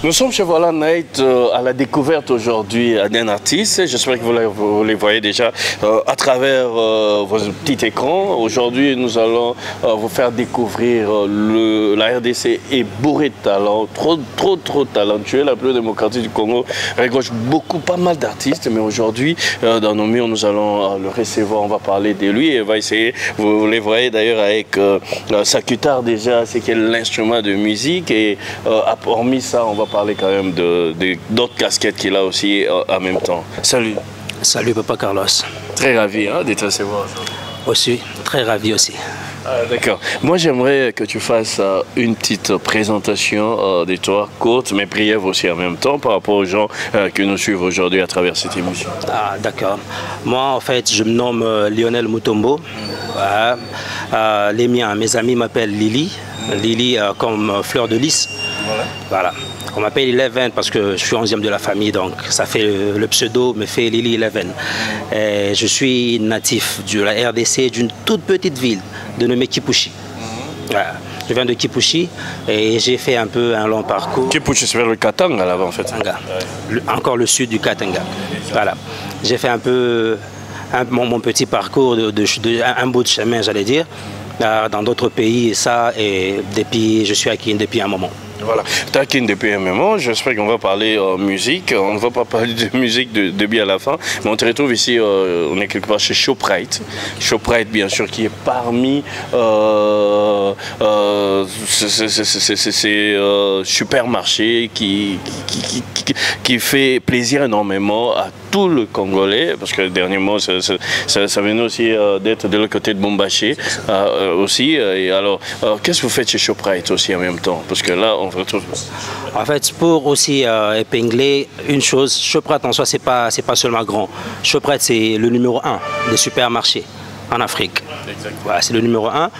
Nous sommes chez Voilà Night à la découverte aujourd'hui d'un artiste. J'espère que vous les voyez déjà à travers vos petits écrans. Aujourd'hui, nous allons vous faire découvrir la RDC est bourrée de talent, trop talentueux. La plus démocratique du Congo regorge pas mal d'artistes, mais aujourd'hui, dans nos murs, nous allons le recevoir. On va parler de lui et on va essayer. Vous les voyez d'ailleurs avec sa guitare déjà, c'est quel instrument de musique et hormis ça, on va parler quand même d'autres casquettes qu'il a aussi en même temps. Salut. Salut Papa Carlos. Très ravi de te recevoir aujourd'hui. Aussi, très ravi aussi. D'accord. Moi j'aimerais que tu fasses une petite présentation de toi, courte mais brève aussi en même temps par rapport aux gens qui nous suivent aujourd'hui à travers cette émission. D'accord. Moi en fait je me nomme Lionel Mutombo. Mes amis m'appellent Lily. Lily comme fleur de lys. Voilà. On m'appelle Eleven parce que je suis 11e de la famille, donc ça fait le pseudo me fait Lily Eleven. Et je suis natif de la RDC, d'une toute petite ville dénommée Kipushi. Voilà. Je viens de Kipushi et j'ai fait un peu un long parcours. Kipushi, c'est vers le Katanga là-bas en fait. Encore le sud du Katanga. Voilà. J'ai fait un peu mon petit parcours, un bout de chemin, j'allais dire, dans d'autres pays, et je suis à Kin depuis un moment. Voilà, tu as Kin depuis un moment, j'espère qu'on va parler musique, on ne va pas parler de musique de début à la fin, mais on te retrouve ici, on est quelque part chez Shoprite. Shoprite bien sûr qui est parmi ces supermarchés qui fait plaisir énormément à tout le Congolais, parce que dernièrement ça venait aussi d'être de l'autre côté de Bombaché aussi. Et alors, qu'est-ce que vous faites chez Shoprite aussi en même temps? Parce que là, on retrouve... En fait, pour aussi épingler une chose, Shoprite en soi, c'est pas seulement grand. Shoprite, c'est le numéro 1 des supermarchés en Afrique. Voilà, c'est le numéro 1.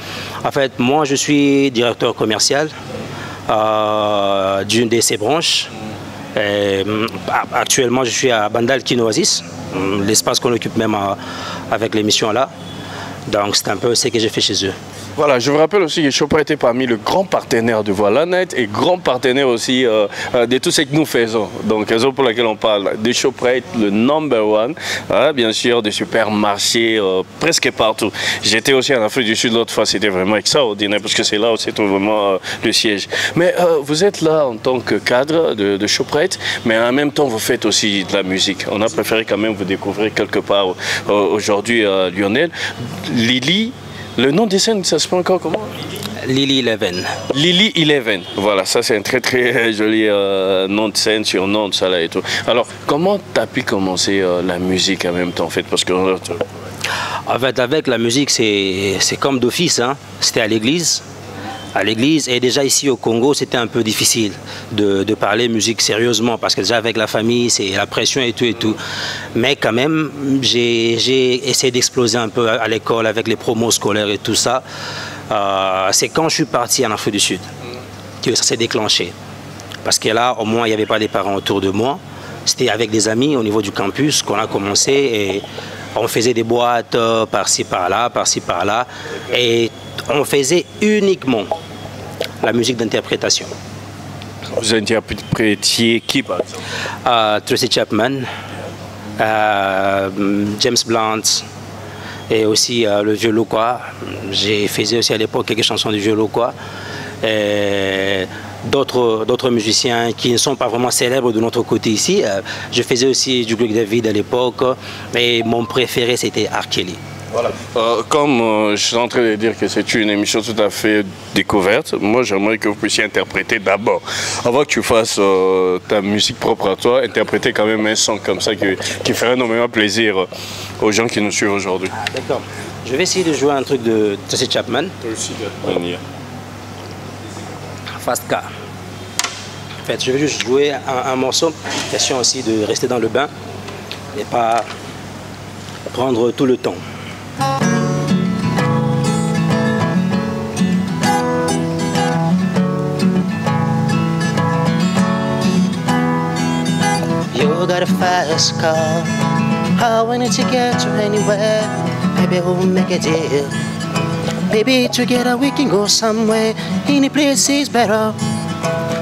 En fait, moi, je suis directeur commercial d'une de ces branches. Actuellement, je suis à Bandal Kinoasis, l'espace qu'on occupe même avec l'émission là. Donc, c'est un peu ce que j'ai fait chez eux. Voilà, je vous rappelle aussi que Shoprite était parmi le grand partenaire de Voilà Night et grand partenaire aussi de tout ce que nous faisons. Donc, raison pour laquelle on parle de Shoprite, le #1, bien sûr, des supermarchés presque partout. J'étais aussi en Afrique du Sud l'autre fois, c'était vraiment extraordinaire parce que c'est là où c'est vraiment le siège. Mais vous êtes là en tant que cadre de Shoprite, mais en même temps, vous faites aussi de la musique. On a préféré quand même vous découvrir quelque part aujourd'hui, Lionel. Lily. Le nom des scènes, ça se prend encore comment? Lily Eleven. Lily Eleven. Voilà, ça c'est un très joli nom de scène, surnom de ça là et tout. Alors, comment tu as pu commencer la musique en même temps en fait? Parce que... En fait, avec la musique, c'est comme d'office, hein. C'était à l'église. Et déjà ici au Congo, c'était un peu difficile de parler musique sérieusement parce que déjà avec la famille, c'est la pression et tout. Mais quand même, j'ai essayé d'exploser un peu à l'école avec les promos scolaires et tout ça. C'est quand je suis parti en Afrique du Sud que ça s'est déclenché. Parce que là, au moins, il n'y avait pas des parents autour de moi. C'était avec des amis au niveau du campus qu'on a commencé et on faisait des boîtes par-ci, par-là, et on faisait uniquement la musique d'interprétation. Vous interprétiez qui par exemple? Tracy Chapman, James Blunt et aussi le Vieux Loquois. J'ai fait aussi à l'époque quelques chansons du Vieux Loquois. D'autres musiciens qui ne sont pas vraiment célèbres de notre côté ici. Je faisais aussi du Greg David à l'époque, mais mon préféré c'était R. Kelly. Voilà. Comme je suis en train de dire que c'est une émission tout à fait découverte, moi j'aimerais que vous puissiez interpréter d'abord, avant que tu fasses ta musique propre à toi, interpréter quand même un son comme ça qui ferait énormément plaisir aux gens qui nous suivent aujourd'hui. D'accord. Je vais essayer de jouer un truc de Tracy Chapman. Fast Car. En fait, je vais juste jouer un morceau. Question aussi de rester dans le bain et pas prendre tout le temps. You got a fast car. I wanted to get you anywhere. Maybe we'll make a deal. Maybe together we can go somewhere. Any place is better.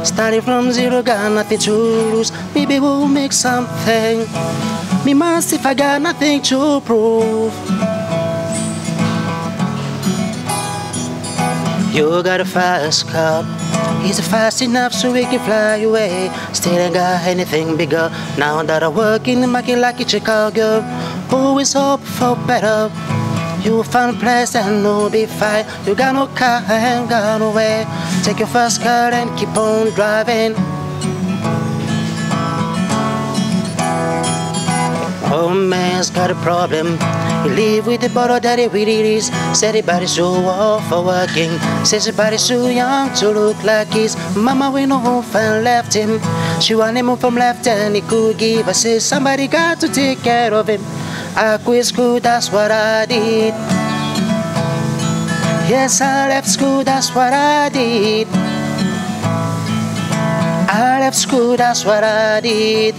Starting from zero, got nothing to lose. Maybe we'll make something. Me must if I got nothing to prove. You got a fast car. Is it fast enough so we can fly away? Still ain't got anything bigger. Now that I work in the market like in Chicago, always hope for better. You find a place and no be fine. You got no car and got no way. Take your first car and keep on driving. Oh man's got a problem. He live with the bottle that he really is. Said his body's so old for working. Says his body's too young to look like his mama went off and left him. She wanted him from left and he could give. I said somebody got to take care of him. I quit school, that's what I did. Yes, I left school, that's what I did. I left school, that's what I did.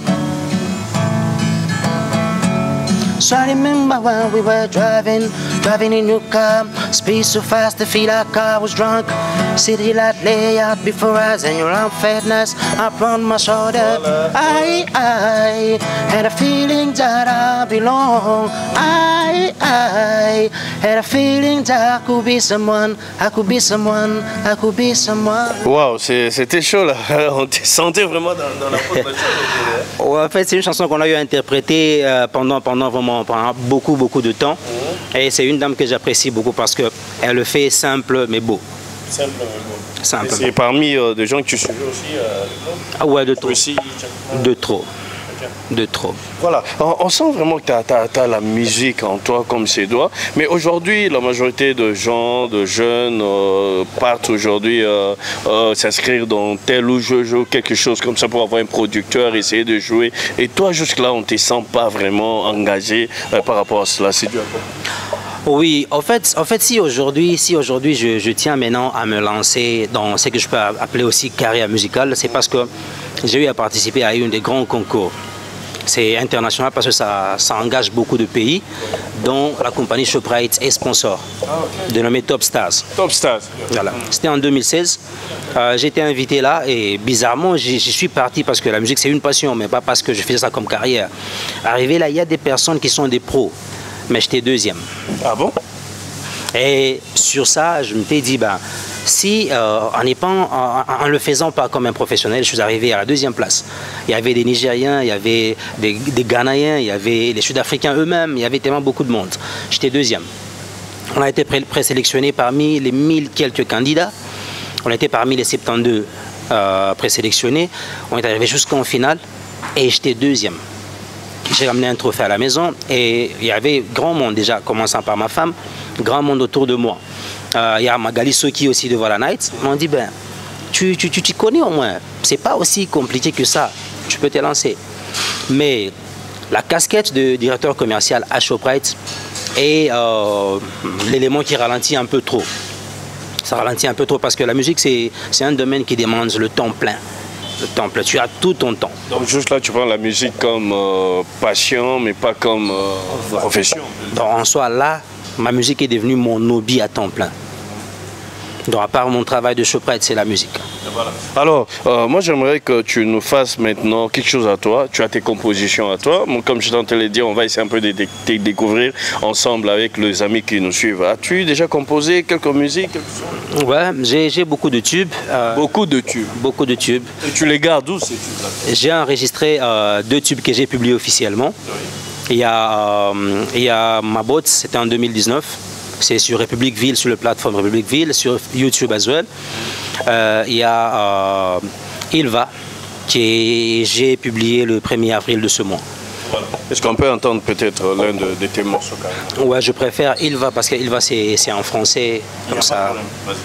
So I remember when we were driving in your car. Speed so fast, I feel like I was drunk. City light lay out before us and your arm fatness up on my shoulder. I had a feeling that I belong. I had a feeling that I could be someone. I could be someone. I could be someone. Wow, c'était chaud là. On te sentait vraiment dans la peau de la chose. Ouais, en fait, c'est une chanson qu'on a eu à interpréter pendant beaucoup de temps. Et c'est une dame que j'apprécie beaucoup parce qu'elle le fait simple mais beau. Simple mais beau. Simple. C'est parmi des gens que tu suivais aussi Ah ouais, de trop. Aussi, de trop. De trop. Voilà, on sent vraiment que tu as la musique en toi comme ses doigts, mais aujourd'hui la majorité de gens, de jeunes partent aujourd'hui s'inscrire dans tel ou quelque chose comme ça pour avoir un producteur, essayer de jouer, et toi jusque-là on ne te sent pas vraiment engagé par rapport à cela, c'est dû à quoi? Oui, en fait, si aujourd'hui je tiens maintenant à me lancer dans ce que je peux appeler aussi carrière musicale, c'est parce que j'ai eu à participer à un des grands concours. C'est international parce que ça engage beaucoup de pays, dont la compagnie Shoprite est sponsor, dénommée Top Stars. Top Stars. Voilà. C'était en 2016. J'ai été invité là et bizarrement, j'y suis parti parce que la musique c'est une passion, mais pas parce que je faisais ça comme carrière. Arrivé là, il y a des personnes qui sont des pros, mais j'étais deuxième. Ah bon? Et sur ça, je me suis dit, ben, si en ne le faisant pas comme un professionnel, je suis arrivé à la deuxième place. Il y avait des Nigériens, il y avait des Ghanéens, il y avait les Sud-Africains eux-mêmes, il y avait tellement beaucoup de monde. J'étais deuxième. On a été présélectionnés parmi les 1000 quelques candidats. On était parmi les 72 présélectionnés. On est arrivé jusqu'en finale et j'étais deuxième. J'ai ramené un trophée à la maison et il y avait grand monde déjà, commençant par ma femme, grand monde autour de moi. Il y a Magali Soki aussi de Voilà Night. On m'a dit, ben, tu t'y connais au moins. C'est pas aussi compliqué que ça. Tu peux te lancer. Mais la casquette de directeur commercial à Shoprite est l'élément qui ralentit un peu trop. Ça ralentit un peu trop parce que la musique, c'est un domaine qui demande le temps plein. Le temps plein. Tu as tout ton temps. Donc juste là, tu prends la musique comme passion, mais pas comme profession. Donc en soi, là, ma musique est devenue mon hobby à temps plein. Donc à part mon travail de Shoprite, c'est la musique. Voilà. Alors, moi j'aimerais que tu nous fasses maintenant quelque chose à toi. Tu as tes compositions à toi. Bon, comme je t'entends le dire, on va essayer un peu de découvrir ensemble avec les amis qui nous suivent. As-tu déjà composé quelques musiques? Ouais, j'ai beaucoup de tubes. Beaucoup de tubes? Beaucoup de tubes. Et tu les gardes où ces tubes-là? J'ai enregistré 2 tubes que j'ai publiés officiellement. Oui. Il y a Ma Botte, c'était en 2019. C'est sur République Ville, sur la plateforme République Ville, sur YouTube as well. Il y a Ilva, que j'ai publié le 1er avril de ce mois. Voilà. Est-ce qu'on peut entendre peut-être l'un de tes morceaux quand même? Ouais, je préfère Ilva parce que Ilva c'est en français, comme ça. Vas-y.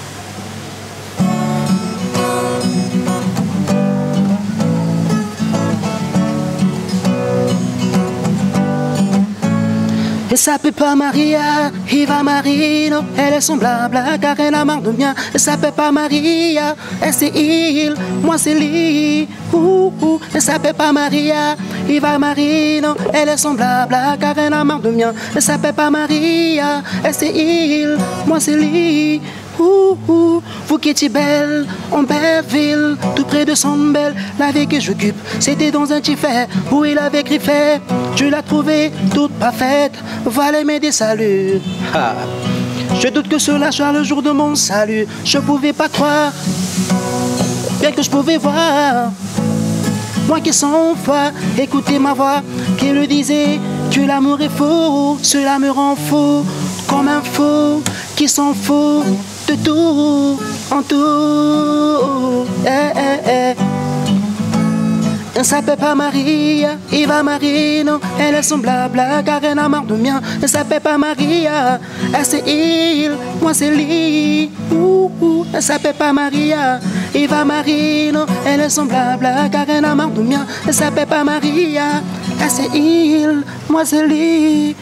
Et ça peut pas Maria, Iva Marino, elle est semblable à Karena Mardomia. Et ça peut pas Maria, elle c'est il, moi c'est lui. Et ça peut pas Maria, Iva Marino, elle est semblable à Karena Mardomia. Et ça peut pas Maria, elle c'est il, moi c'est lui. Vous qui étiez belle, en Belleville, tout près de Sambel, la vie que j'occupe, c'était dans un tifet où il avait griffé. Je l'ai trouvée toute parfaite, voilà mes des saluts. Ah. Je doute que cela soit le jour de mon salut. Je pouvais pas croire, bien que je pouvais voir. Moi qui sans foi, écoutez ma voix, qui le disait que l'amour est faux. Cela me rend fou, comme un fou qui s'en fout de tout, en tout. Elle s'appelle pas Maria, il va Marino. Elle est son blabla, car elle a marre de mien. Elle s'appelle pas Maria, elle c'est il, moi c'est lui. Elle s'appelle pas Maria, il va Marino. Elle est son blabla, car elle a marre de mien. Elle s'appelle pas Maria, elle c'est il, moi c'est lui.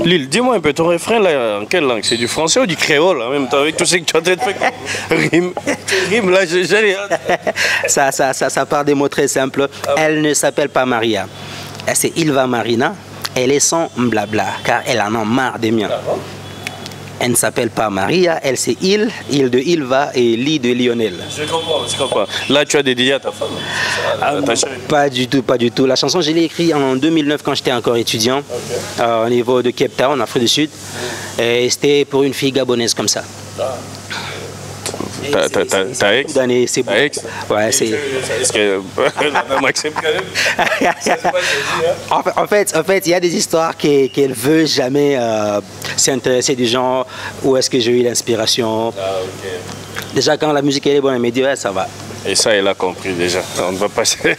Lille, dis-moi un peu, ton refrain là, en quelle langue? C'est du français ou du créole en même temps, avec tout ce que tu as en train de faire? Rime là, j'ai ça part des mots très simples. Elle ne s'appelle pas Maria. C'est Ilva Marina. Elle est sans blabla, car elle en a marre des miens. Elle ne s'appelle pas Maria, elle c'est Il de Ilva et Li de Lionel. Je comprends. Là, tu as dédié à ta femme, ta chérie. Pas du tout. La chanson, je l'ai écrite en 2009 quand j'étais encore étudiant, au niveau de Cape Town, en Afrique du Sud. Et c'était pour une fille gabonaise comme ça. Ta ex? C'est bon. Ta ex? Ouais, c'est... Est-ce que la dame accepte quand même? En fait, il y a des histoires qu'elle ne veut jamais s'intéresser du genre où est-ce que j'ai eu l'inspiration. Déjà, quand la musique elle est bonne, elle me dit ouais, ça va. Et ça, elle a compris déjà. On va passer.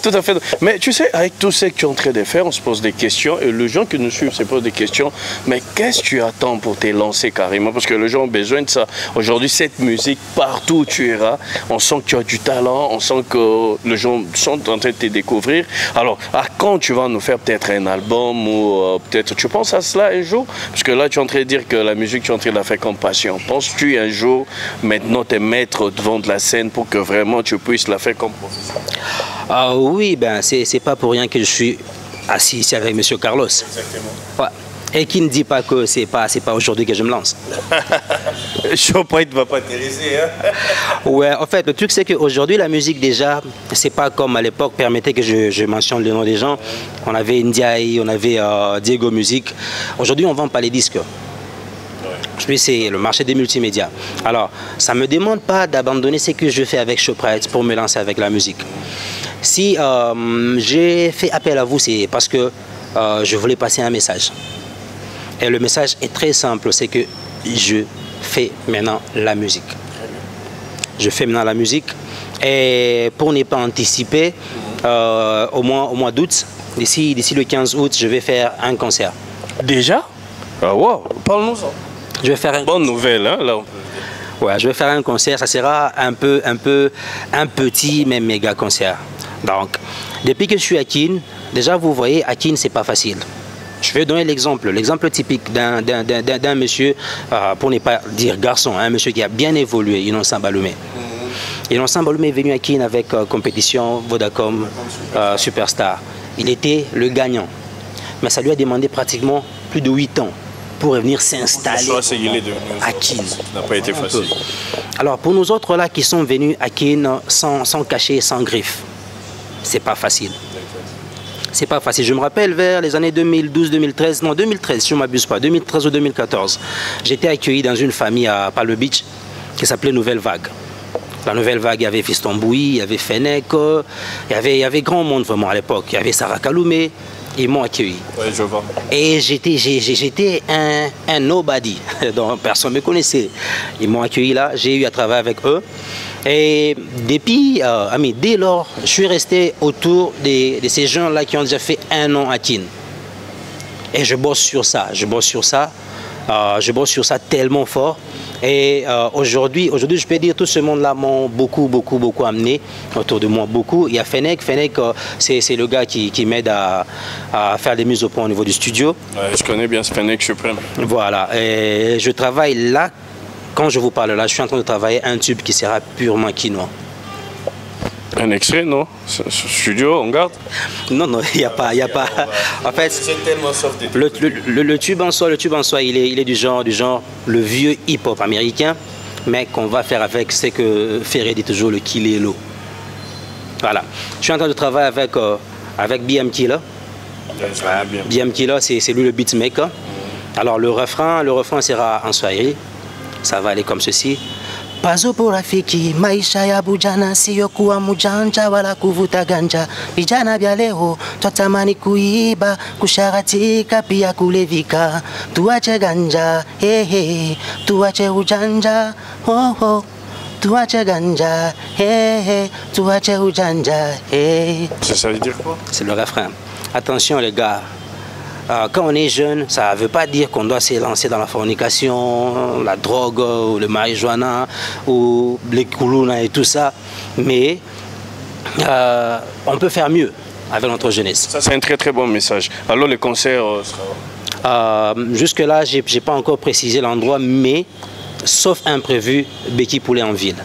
Tout à fait. Mais tu sais, avec tout ce que tu es en train de faire, on se pose des questions. Et les gens qui nous suivent se posent des questions. Mais qu'est-ce que tu attends pour te lancer carrément? Parce que les gens ont besoin de ça. Aujourd'hui, cette musique, partout où tu iras, on sent que tu as du talent. On sent que les gens sont en train de te découvrir. Alors, à quand tu vas nous faire peut-être un album ou peut-être... Tu penses à cela un jour? Parce que là, tu es en train de dire que la musique, tu es en train de la faire comme passion. Penses-tu un jour, maintenant, te mettre devant de la scène pour que vraiment tu puisses la faire comme professeur? Ah oui, ben c'est pas pour rien que je suis assis ici avec M. Carlos. Exactement. Ouais. Et qui ne dit pas que c'est pas aujourd'hui que je me lance. Chopin ne va pas t'intéresser, hein? Ouais, en fait, le truc c'est qu'aujourd'hui la musique déjà, c'est pas comme à l'époque, permettez que je mentionne le nom des gens. On avait Ndiaye, on avait Diego Music. Aujourd'hui on vend pas les disques. Puis c'est le marché des multimédias. Alors, ça ne me demande pas d'abandonner ce que je fais avec Shoprite pour me lancer avec la musique. Si j'ai fait appel à vous, c'est parce que je voulais passer un message. Et le message est très simple, c'est que je fais maintenant la musique. Je fais maintenant la musique. Et pour ne pas anticiper, au mois d'août, d'ici le 15 août, je vais faire un concert. Déjà? Ah wow, parle-nous-en. Je vais faire bonne nouvelle, hein, là. Ouais, je vais faire un concert, ça sera un petit mais méga concert. Donc, depuis que je suis à Kin, déjà vous voyez, à Kin c'est pas facile. Je vais donner l'exemple typique d'un monsieur, pour ne pas dire garçon, un monsieur qui a bien évolué, Innocent Balomé. Innocent Balomé est venu à Kin avec compétition Vodacom Superstar. Il était le gagnant, mais ça lui a demandé pratiquement plus de 8 ans pour venir s'installer à Kin. Ça n'a pas été facile. Alors pour nous autres là qui sont venus à Kin sans cachet, sans griffe, c'est pas facile. C'est pas facile. Je me rappelle vers les années 2012-2013, non 2013 si je ne m'abuse pas, 2013 ou 2014, j'étais accueilli dans une famille à Palm Beach qui s'appelait Nouvelle Vague. La Nouvelle Vague, il y avait Fiston Bouy, il y avait Fennec, il y avait grand monde vraiment à l'époque. Il y avait Sarah Kaloumé. Ils m'ont accueilli. Oui, je vois. Et j'étais un nobody, donc personne ne me connaissait. Ils m'ont accueilli là, j'ai eu à travailler avec eux. Et depuis, dès lors, je suis resté autour de ces gens-là qui ont déjà fait 1 an à Kin. Et je bosse sur ça, je bosse sur ça tellement fort. Et aujourd'hui, je peux dire tout ce monde-là m'ont beaucoup amené autour de moi, beaucoup. Il y a Fennec, c'est le gars qui m'aide à faire des mises au point au niveau du studio. Ouais, je connais bien ce Fennec Suprême. Voilà, et je travaille là, quand je vous parle là, je suis en train de travailler un tube qui sera purement quinoa. Un extrait, non? Studio, on garde? Non, non, il n'y a pas. En fait, le tube en soi, il est du genre le vieux hip-hop américain, mais qu'on va faire avec ce que Ferré dit toujours, le kilelo. Voilà. Je suis en train de travailler avec BM Killa. BM Killa, c'est lui le beatmaker. Alors le refrain sera en swahili. Ça va aller comme ceci. Pazo porafiki, maisha ya bujana siyo kuwa mujanja wala kuvuta ganja. Vijana vya leo twatamani kuiba, kusharatika pia kulevika. Tuache ganja, hehe, tuache ujanja, ho ho. Tuache ganja, hehe, tuache ujanja, hehe. Ça veut dire quoi? C'est le refrain. Attention les gars. Quand on est jeune, ça ne veut pas dire qu'on doit se lancer dans la fornication, la drogue, ou le marijuana, ou les koulouna et tout ça. Mais on peut faire mieux avec notre jeunesse. Ça, c'est un très très bon message. Alors, le concert sera... Jusque-là, je n'ai pas encore précisé l'endroit, mais sauf imprévu, Beki Poulet en ville.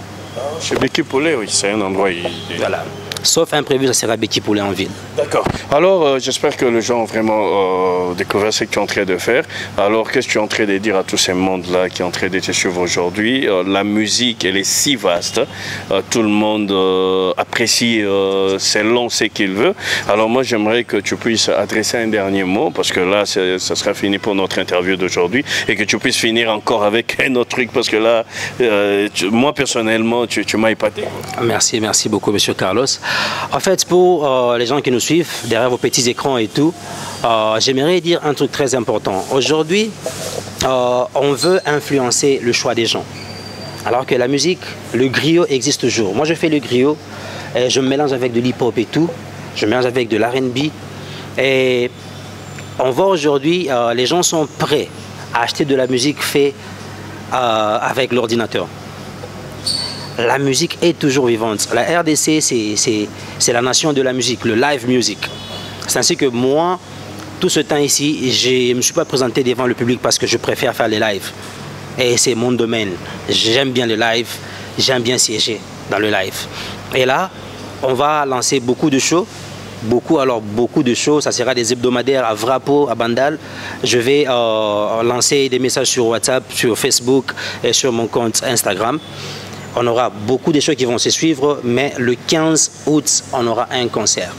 Chez Beki Poulet, oui, c'est un endroit... Voilà. Sauf imprévu, ça sera Beki Poulet en ville. D'accord. Alors, j'espère que les gens ont vraiment découvert ce que tu es en train de faire. Alors, qu'est-ce que tu es en train de dire à tous ces mondes-là qui sont en train de te suivre aujourd'hui? La musique, elle est si vaste. Tout le monde apprécie selon ce qu'il veut. Alors, moi, j'aimerais que tu puisses adresser un dernier mot, parce que là, ça sera fini pour notre interview d'aujourd'hui, et que tu puisses finir encore avec un autre truc, parce que là, moi, personnellement, tu m'as épaté. Merci beaucoup, Monsieur Carlos. En fait, pour les gens qui nous suivent, derrière vos petits écrans et tout, j'aimerais dire un truc très important. Aujourd'hui, on veut influencer le choix des gens. Alors que la musique, le griot existe toujours. Moi, je fais le griot, et je me mélange avec de l'hip-hop et tout. Je mélange avec de l'R&B. Et on voit aujourd'hui, les gens sont prêts à acheter de la musique faite avec l'ordinateur. La musique est toujours vivante. La RDC, c'est la nation de la musique, le live music. C'est ainsi que moi, tout ce temps ici, je ne me suis pas présenté devant le public parce que je préfère faire les lives. Et c'est mon domaine. J'aime bien le live, j'aime bien siéger dans le live. Et là, on va lancer beaucoup de shows. Beaucoup de shows. Ça sera des hebdomadaires à Vrapo, à Bandal. Je vais lancer des messages sur WhatsApp, sur Facebook et sur mon compte Instagram. On aura beaucoup de choses qui vont se suivre, mais le 15 août, on aura un concert.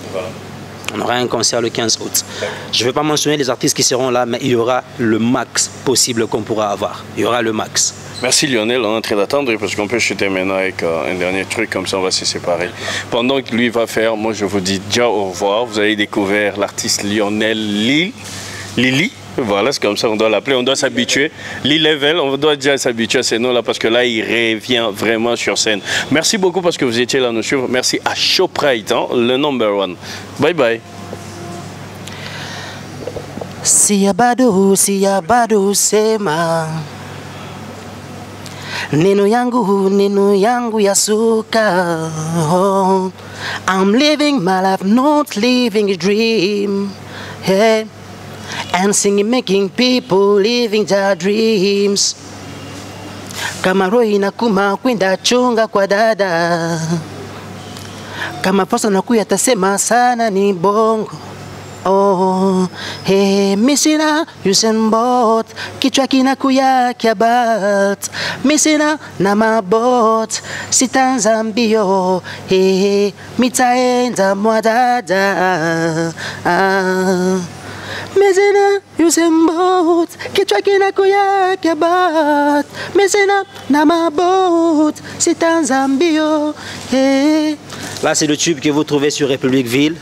On aura un concert le 15 août. Je ne vais pas mentionner les artistes qui seront là, mais il y aura le max possible qu'on pourra avoir. Il y aura le max. Merci Lionel, on est en train d'attendre parce qu'on peut chuter maintenant avec un dernier truc, comme ça on va se séparer. Pendant que lui va faire, moi je vous dis déjà au revoir. Vous avez découvert l'artiste Lionel Lili. Voilà, c'est comme ça, on doit l'appeler, on doit s'habituer. Level, on doit déjà s'habituer à ces noms-là parce que là, il revient vraiment sur scène. Merci beaucoup parce que vous étiez là nous suivre. Merci à Shoprite, hein, le #1. Bye bye. Siyabado sema neno yangu yasuka. Oh, I'm living my life, not living a dream. Hey. And singing, making people living their dreams. Kama roho inakuma kwenda chunga kwa dada. Kama posa nakuya tasema sana ni bongo. Oh, hey, misina Usain Bolt, kichwa kinakuya kiabat. Misina na mabot, sitanza mbio. Hey, mitaenda mwadada. Misina Usain Bolt, kichwa kinakuya kiabat. Misina na mabot, sitanza mbio. Hey. Là, c'est le tube que vous trouvez sur République Ville.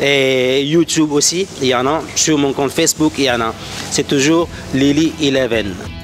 Et YouTube aussi, il y en a. Sur mon compte Facebook, il y en a. C'est toujours Lili 11.